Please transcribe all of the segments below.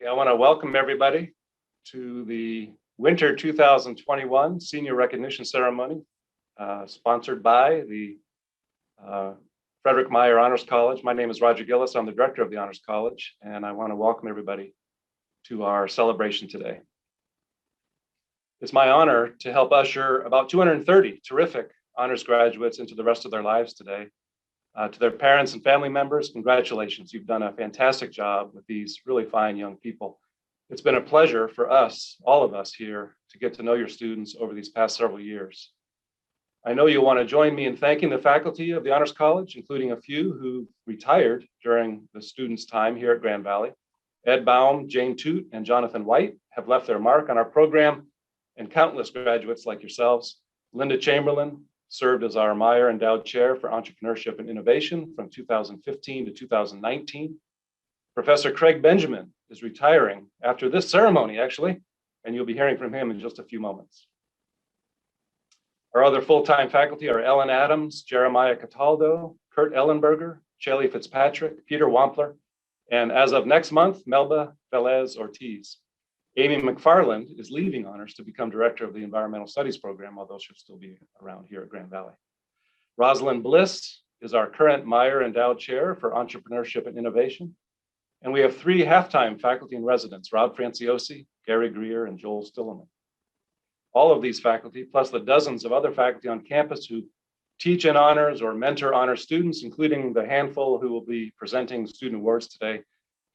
I want to welcome everybody to the Winter 2021 Senior Recognition Ceremony, sponsored by the Frederik Meijer Honors College. My name is Roger Gilles. I'm the director of the Honors College, and I want to welcome everybody to our celebration today. It's my honor to help usher about 230 terrific honors graduates into the rest of their lives today. To their parents and family members, congratulations. You've done a fantastic job with these really fine young people. It's been a pleasure for us, all of us here, to get to know your students over these past several years. I know you'll want to join me in thanking the faculty of the Honors College, including a few who retired during the students' time here at Grand Valley. Ed Baum, Jane Toot, and Jonathan White have left their mark on our program, and countless graduates like yourselves. Linda Chamberlain served as our Meijer Endowed Chair for Entrepreneurship and Innovation from 2015 to 2019. Professor Craig Benjamin is retiring after this ceremony, actually, and you'll be hearing from him in just a few moments. Our other full-time faculty are Ellen Adams, Jeremiah Cataldo, Kurt Ellenberger, Shelley Fitzpatrick, Peter Wampler, and as of next month, Melba Velez Ortiz. Amy McFarland is leaving honors to become director of the Environmental Studies program, although she'll still be around here at Grand Valley. Rosalind Bliss is our current Meijer Endowed Chair for Entrepreneurship and Innovation. And we have three half-time faculty and residents, Rob Franciosi, Gary Greer, and Joel Stilleman. All of these faculty, plus the dozens of other faculty on campus who teach in honors or mentor honor students, including the handful who will be presenting student awards today,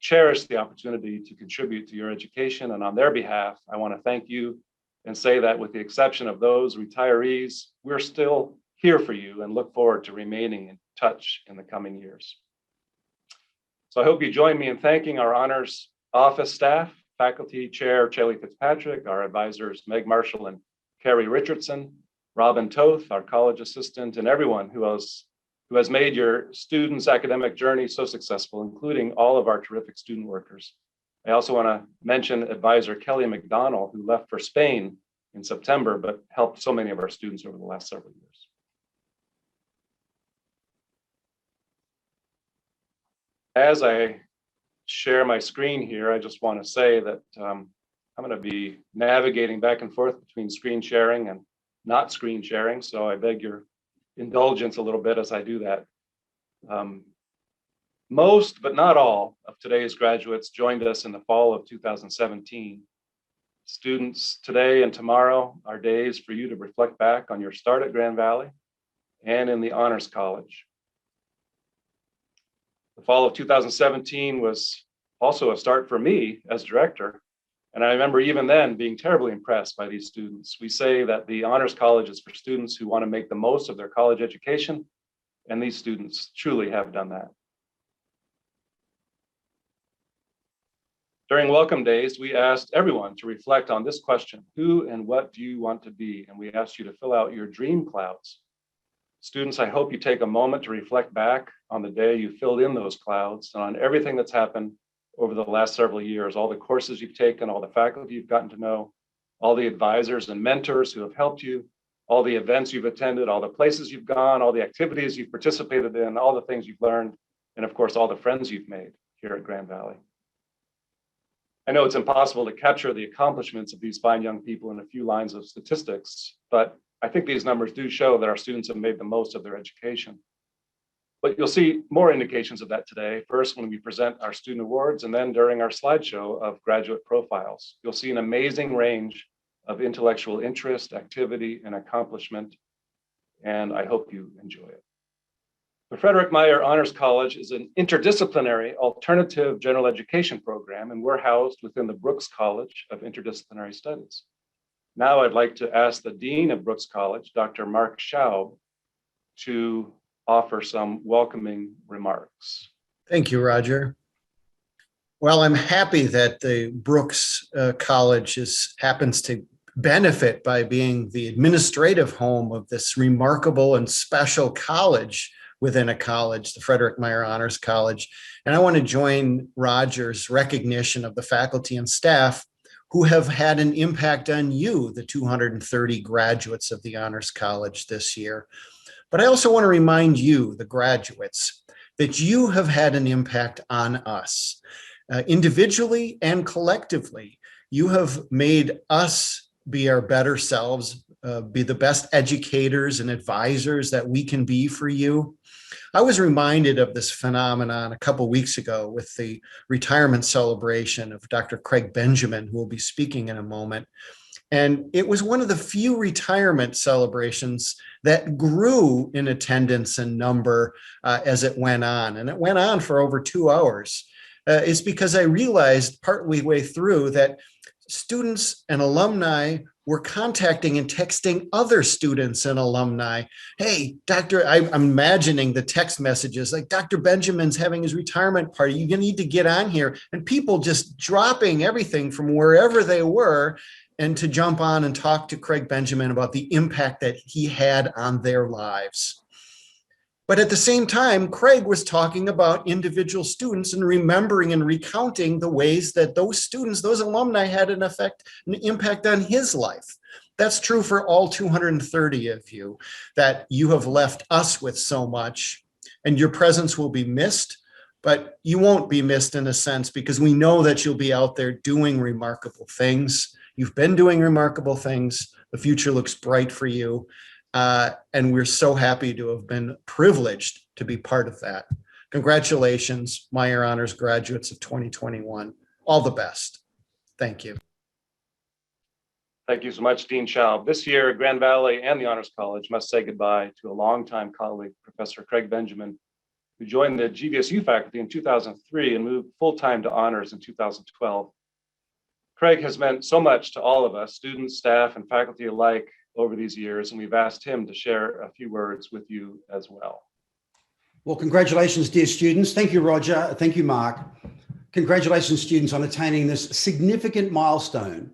cherish the opportunity to contribute to your education. And on their behalf, I want to thank you and say that with the exception of those retirees, we're still here for you and look forward to remaining in touch in the coming years. So I hope you join me in thanking our honors office staff, faculty chair Shelley Fitzpatrick, our advisors Meg Marshall and Carrie Richardson, Robin Toth, our college assistant, and everyone who has made your students' academic journey so successful, including all of our terrific student workers. I also want to mention advisor Kelly McDonald, who left for Spain in September, but helped so many of our students over the last several years. As I share my screen here, I just want to say that I'm going to be navigating back and forth between screen sharing and not screen sharing, so I beg your indulgence a little bit as I do that. Most, but not all, of today's graduates joined us in the fall of 2017. Students, today and tomorrow are days for you to reflect back on your start at Grand Valley and in the Honors College. The fall of 2017 was also a start for me as director. And I remember even then being terribly impressed by these students. We say that the Honors College is for students who want to make the most of their college education, and these students truly have done that. During welcome days, we asked everyone to reflect on this question: who and what do you want to be? And we asked you to fill out your dream clouds. Students, I hope you take a moment to reflect back on the day you filled in those clouds and on everything that's happened over the last several years, all the courses you've taken, all the faculty you've gotten to know, all the advisors and mentors who have helped you, all the events you've attended, all the places you've gone, all the activities you've participated in, all the things you've learned, and of course, all the friends you've made here at Grand Valley. I know it's impossible to capture the accomplishments of these fine young people in a few lines of statistics, but I think these numbers do show that our students have made the most of their education. But you'll see more indications of that today, first when we present our student awards and then during our slideshow of graduate profiles. You'll see an amazing range of intellectual interest, activity, and accomplishment, and I hope you enjoy it. The Frederik Meijer Honors College is an interdisciplinary alternative general education program, and we're housed within the Brooks College of Interdisciplinary Studies. Now I'd like to ask the Dean of Brooks College, Dr. Mark Schaub, to offer some welcoming remarks. Thank you, Roger. Well, I'm happy that the Brooks College happens to benefit by being the administrative home of this remarkable and special college within a college, the Frederik Meijer Honors College. And I want to join Roger's recognition of the faculty and staff who have had an impact on you, the 230 graduates of the Honors College this year. But I also want to remind you, the graduates, that you have had an impact on us. individually and collectively. You have made us be our better selves, be the best educators and advisors that we can be for you. I was reminded of this phenomenon a couple of weeks ago with the retirement celebration of Dr. Craig Benjamin, who will be speaking in a moment. And it was one of the few retirement celebrations that grew in attendance and number as it went on. And it went on for over 2 hours. It's because I realized partway way through that students and alumni were contacting and texting other students and alumni. Hey, Doctor, I'm imagining the text messages like Dr. Benjamin's having his retirement party. You're going to need to get on here. And people just dropping everything from wherever they were and to jump on and talk to Craig Benjamin about the impact that he had on their lives. But at the same time, Craig was talking about individual students and remembering and recounting the ways that those students, those alumni had an impact on his life. That's true for all 230 of you, that you have left us with so much, and your presence will be missed, but you won't be missed in a sense because we know that you'll be out there doing remarkable things. You've been doing remarkable things. The future looks bright for you. And we're so happy to have been privileged to be part of that. Congratulations, Meijer Honors graduates of 2021. All the best. Thank you. Thank you so much, Dean Schaub. This year, Grand Valley and the Honors College must say goodbye to a longtime colleague, Professor Craig Benjamin, who joined the GVSU faculty in 2003 and moved full-time to honors in 2012. Craig has meant so much to all of us, students, staff, and faculty alike over these years, and we've asked him to share a few words with you as well. Well, congratulations, dear students. Thank you, Roger. Thank you, Mark. Congratulations, students, on attaining this significant milestone,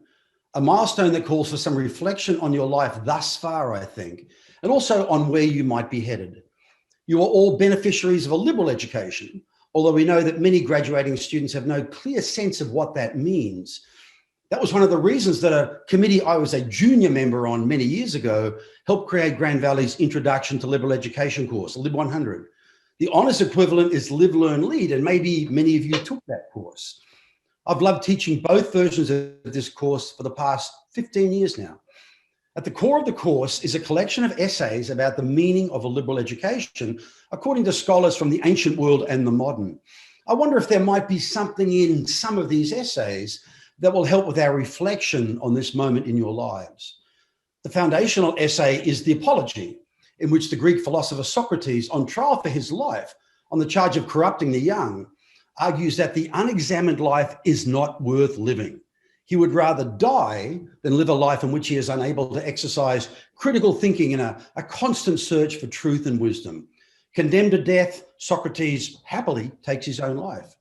a milestone that calls for some reflection on your life thus far, I think, and also on where you might be headed. You are all beneficiaries of a liberal education, although we know that many graduating students have no clear sense of what that means. That was one of the reasons that a committee I was a junior member on many years ago helped create Grand Valley's Introduction to Liberal Education course, Lib 100. The honors equivalent is Live, Learn, Lead, and maybe many of you took that course. I've loved teaching both versions of this course for the past 15 years now. At the core of the course is a collection of essays about the meaning of a liberal education, according to scholars from the ancient world and the modern. I wonder if there might be something in some of these essays that will help with our reflection on this moment in your lives. The foundational essay is The Apology, in which the Greek philosopher Socrates, on trial for his life on the charge of corrupting the young, argues that the unexamined life is not worth living. He would rather die than live a life in which he is unable to exercise critical thinking and a constant search for truth and wisdom. Condemned to death, Socrates happily takes his own life.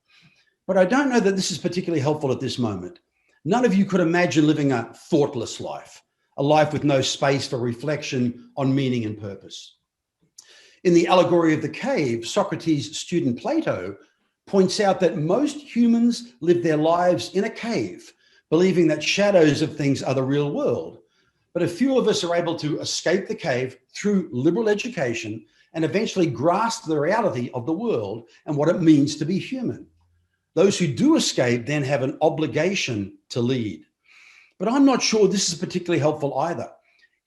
But I don't know that this is particularly helpful at this moment. None of you could imagine living a thoughtless life, a life with no space for reflection on meaning and purpose. In the allegory of the cave, Socrates' student Plato points out that most humans live their lives in a cave, believing that shadows of things are the real world. But a few of us are able to escape the cave through liberal education and eventually grasp the reality of the world and what it means to be human. Those who do escape then have an obligation to lead. But I'm not sure this is particularly helpful either.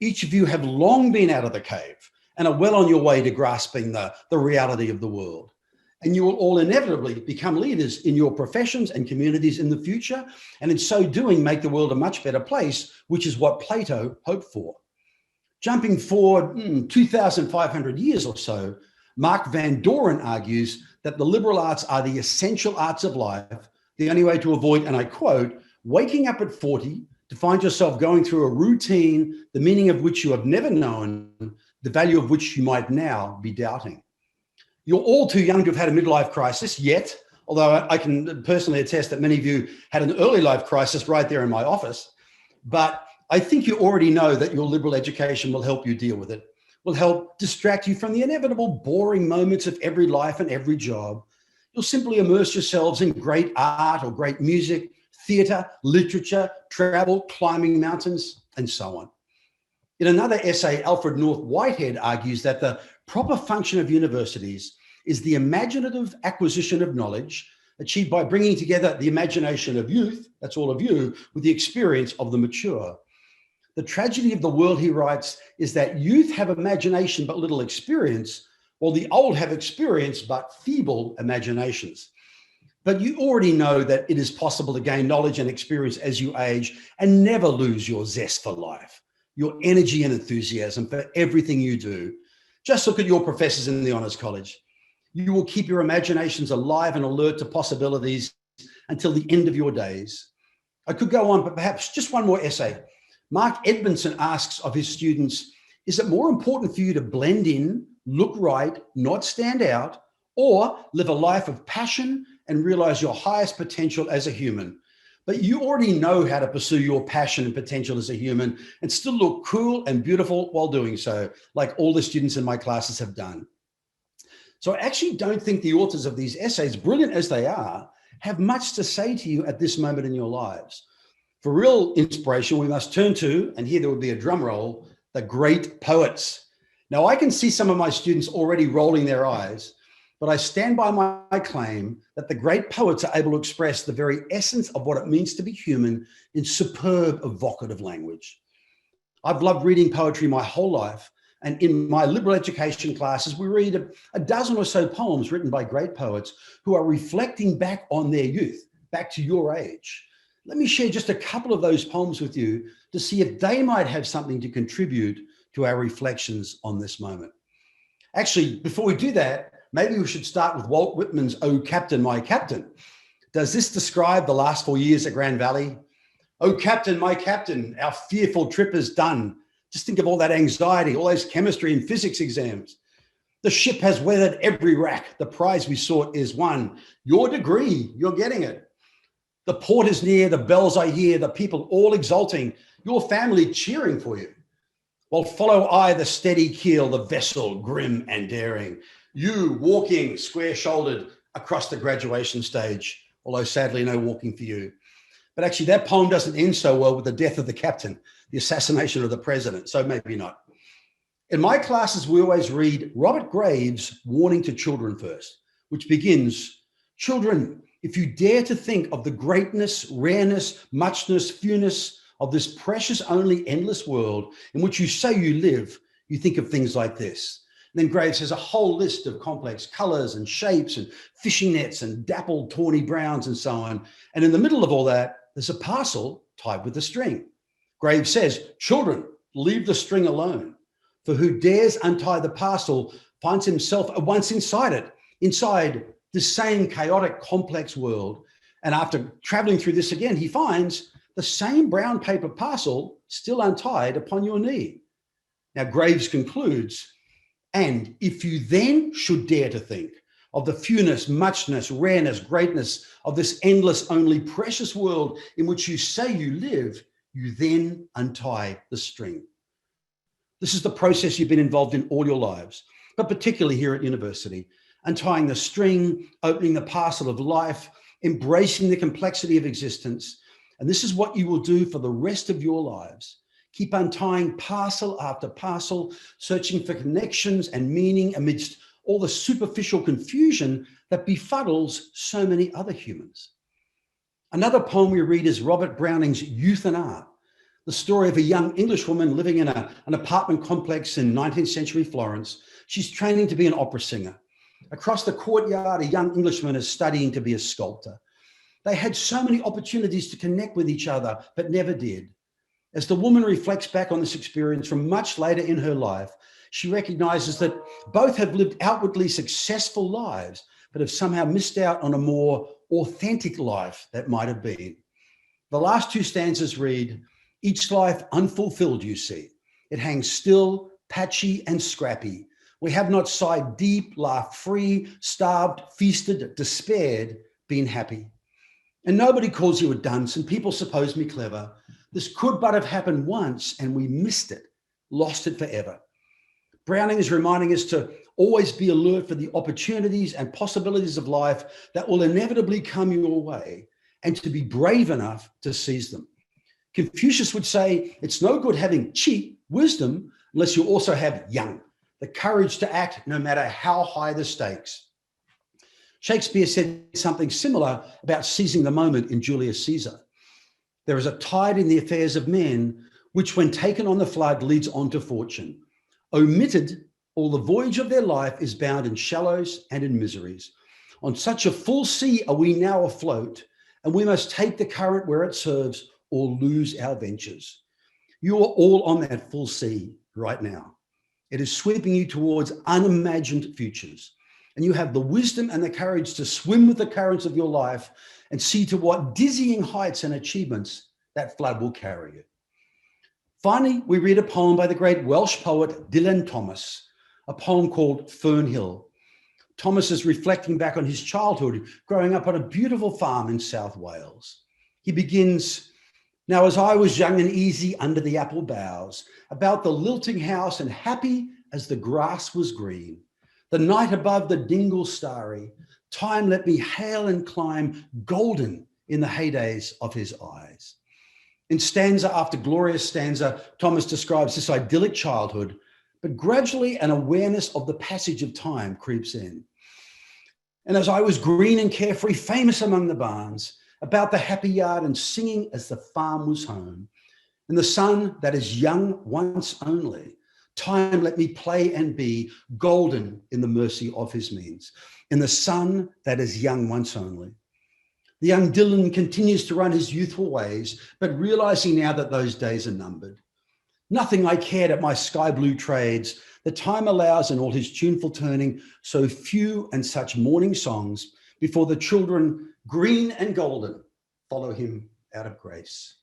Each of you have long been out of the cave and are well on your way to grasping the reality of the world. And you will all inevitably become leaders in your professions and communities in the future, and in so doing, make the world a much better place, which is what Plato hoped for. Jumping forward 2,500 years or so, Mark Van Doren argues that the liberal arts are the essential arts of life, the only way to avoid, and I quote, waking up at 40 to find yourself going through a routine, the meaning of which you have never known, the value of which you might now be doubting. You're all too young to have had a midlife crisis yet, although I can personally attest that many of you had an early life crisis right there in my office. But I think you already know that your liberal education will help you deal with it, will help distract you from the inevitable boring moments of every life and every job. You'll simply immerse yourselves in great art or great music, theater, literature, travel, climbing mountains, and so on. In another essay, Alfred North Whitehead argues that the proper function of universities is the imaginative acquisition of knowledge, achieved by bringing together the imagination of youth, that's all of you, with the experience of the mature. The tragedy of the world, he writes, is that youth have imagination but little experience, while the old have experience but feeble imaginations. But you already know that it is possible to gain knowledge and experience as you age and never lose your zest for life, your energy and enthusiasm for everything you do. Just look at your professors in the Honors College. You will keep your imaginations alive and alert to possibilities until the end of your days. I could go on, but perhaps just one more essay. Mark Edmondson asks of his students, is it more important for you to blend in, look right, not stand out, or live a life of passion and realize your highest potential as a human? But you already know how to pursue your passion and potential as a human and still look cool and beautiful while doing so, like all the students in my classes have done. So I actually don't think the authors of these essays, brilliant as they are, have much to say to you at this moment in your lives. For real inspiration, we must turn to, and here there would be a drum roll, the great poets. Now, I can see some of my students already rolling their eyes, but I stand by my claim that the great poets are able to express the very essence of what it means to be human in superb, evocative language. I've loved reading poetry my whole life, and in my liberal education classes, we read a dozen or so poems written by great poets who are reflecting back on their youth, back to your age. Let me share just a couple of those poems with you to see if they might have something to contribute to our reflections on this moment. Actually, before we do that, maybe we should start with Walt Whitman's "Oh Captain, My Captain." Does this describe the last 4 years at Grand Valley? "Oh Captain, my captain, our fearful trip is done." Just think of all that anxiety, all those chemistry and physics exams. "The ship has weathered every rack. The prize we sought is won. Your degree, you're getting it. The port is near, the bells I hear, the people all exulting, your family cheering for you. While follow I the steady keel, the vessel grim and daring. You walking square-shouldered across the graduation stage, although sadly no walking for you." But actually that poem doesn't end so well with the death of the captain, the assassination of the president, so maybe not. In my classes, we always read Robert Graves' warning to children first, which begins, "Children, if you dare to think of the greatness, rareness, muchness, fewness of this precious, only endless world in which you say you live, you think of things like this." And then Graves has a whole list of complex colors and shapes and fishing nets and dappled tawny browns and so on. And in the middle of all that, there's a parcel tied with a string. Graves says, "Children, leave the string alone. For who dares untie the parcel finds himself at once inside it, inside this same chaotic, complex world. And after traveling through this again, he finds the same brown paper parcel still untied upon your knee." Now, Graves concludes, "And if you then should dare to think of the fewness, muchness, rareness, greatness of this endless, only precious world in which you say you live, you then untie the string." This is the process you've been involved in all your lives, but particularly here at university, untying the string, opening the parcel of life, embracing the complexity of existence. And this is what you will do for the rest of your lives. Keep untying parcel after parcel, searching for connections and meaning amidst all the superficial confusion that befuddles so many other humans. Another poem we read is Robert Browning's "Youth and Art," the story of a young English woman living in an apartment complex in 19th century Florence. She's training to be an opera singer. Across the courtyard, a young Englishman is studying to be a sculptor. They had so many opportunities to connect with each other, but never did. As the woman reflects back on this experience from much later in her life, she recognizes that both have lived outwardly successful lives, but have somehow missed out on a more authentic life that might have been. The last two stanzas read, "Each life unfulfilled you see. It hangs still, patchy and scrappy. We have not sighed deep, laughed free, starved, feasted, despaired, been happy. And nobody calls you a dunce, and people suppose me clever. This could but have happened once, and we missed it, lost it forever." Browning is reminding us to always be alert for the opportunities and possibilities of life that will inevitably come your way, and to be brave enough to seize them. Confucius would say, it's no good having cheap wisdom unless you also have yang, the courage to act no matter how high the stakes. Shakespeare said something similar about seizing the moment in Julius Caesar. There is a tide in the affairs of men, which when taken on the flood leads on to fortune. Omitted, all the voyage of their life is bound in shallows and in miseries. On such a full sea are we now afloat, and we must take the current where it serves or lose our ventures. You are all on that full sea right now. It is sweeping you towards unimagined futures, and you have the wisdom and the courage to swim with the currents of your life and see to what dizzying heights and achievements that flood will carry you. Finally, we read a poem by the great Welsh poet Dylan Thomas, a poem called Fernhill. Thomas is reflecting back on his childhood, growing up on a beautiful farm in South Wales. He begins, "Now as I was young and easy under the apple boughs, about the lilting house and happy as the grass was green, the night above the dingle starry, time let me hail and climb, golden in the heydays of his eyes." In stanza after glorious stanza, Thomas describes this idyllic childhood, but gradually an awareness of the passage of time creeps in. "And as I was green and carefree, famous among the barns, about the happy yard and singing as the farm was home, in the sun that is young once only, time let me play and be, golden in the mercy of his means, in the sun that is young once only." The young Dylan continues to run his youthful ways, but realizing now that those days are numbered. "Nothing I cared at my sky blue trades, the time allows in all his tuneful turning, so few and such morning songs, before the children green and golden follow him out of grace."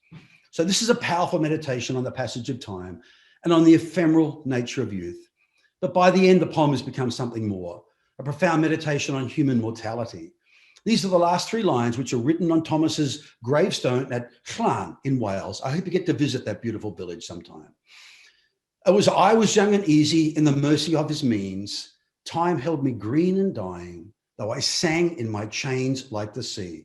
So this is a powerful meditation on the passage of time and on the ephemeral nature of youth. But by the end, the poem has become something more, a profound meditation on human mortality. These are the last three lines, which are written on Thomas's gravestone at Llan in Wales. I hope you get to visit that beautiful village sometime. "I was young and easy in the mercy of his means. Time held me green and dying, though I sang in my chains like the sea."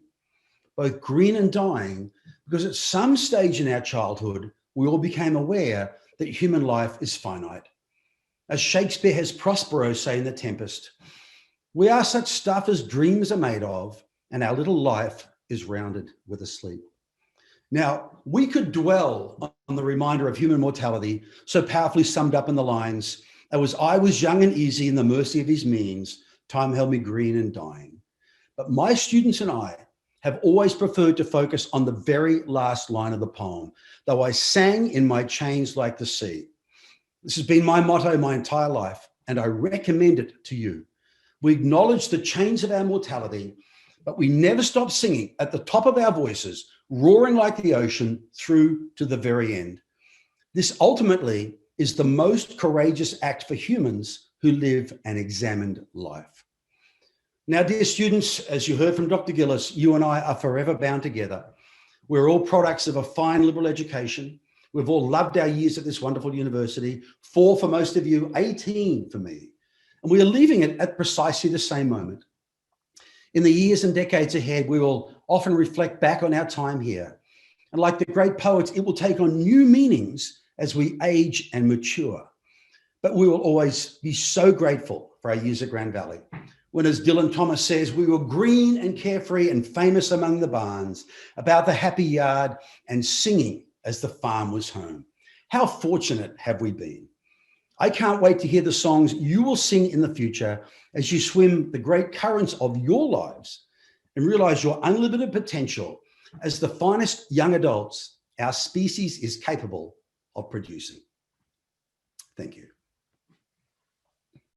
Both green and dying, because at some stage in our childhood, we all became aware that human life is finite. As Shakespeare has Prospero say in The Tempest, "We are such stuff as dreams are made of, and our little life is rounded with a sleep." Now, we could dwell on the reminder of human mortality, so powerfully summed up in the lines, "I was young and easy in the mercy of his means, time held me green and dying." But my students and I have always preferred to focus on the very last line of the poem, "though I sang in my chains like the sea." This has been my motto my entire life, and I recommend it to you. We acknowledge the chains of our mortality, but we never stop singing at the top of our voices, roaring like the ocean through to the very end. This ultimately is the most courageous act for humans who live an examined life. Now, dear students, as you heard from Dr. Gilles, you and I are forever bound together. We're all products of a fine liberal education. We've all loved our years at this wonderful university, 4 for most of you, 18 for me. And we are leaving it at precisely the same moment. In the years and decades ahead, we will often reflect back on our time here. And like the great poets, it will take on new meanings as we age and mature. But we will always be so grateful for our years at Grand Valley, when, as Dylan Thomas says, we were green and carefree and famous among the barns, about the happy yard and singing as the farm was home. How fortunate have we been? I can't wait to hear the songs you will sing in the future as you swim the great currents of your lives and realize your unlimited potential as the finest young adults our species is capable of producing. Thank you.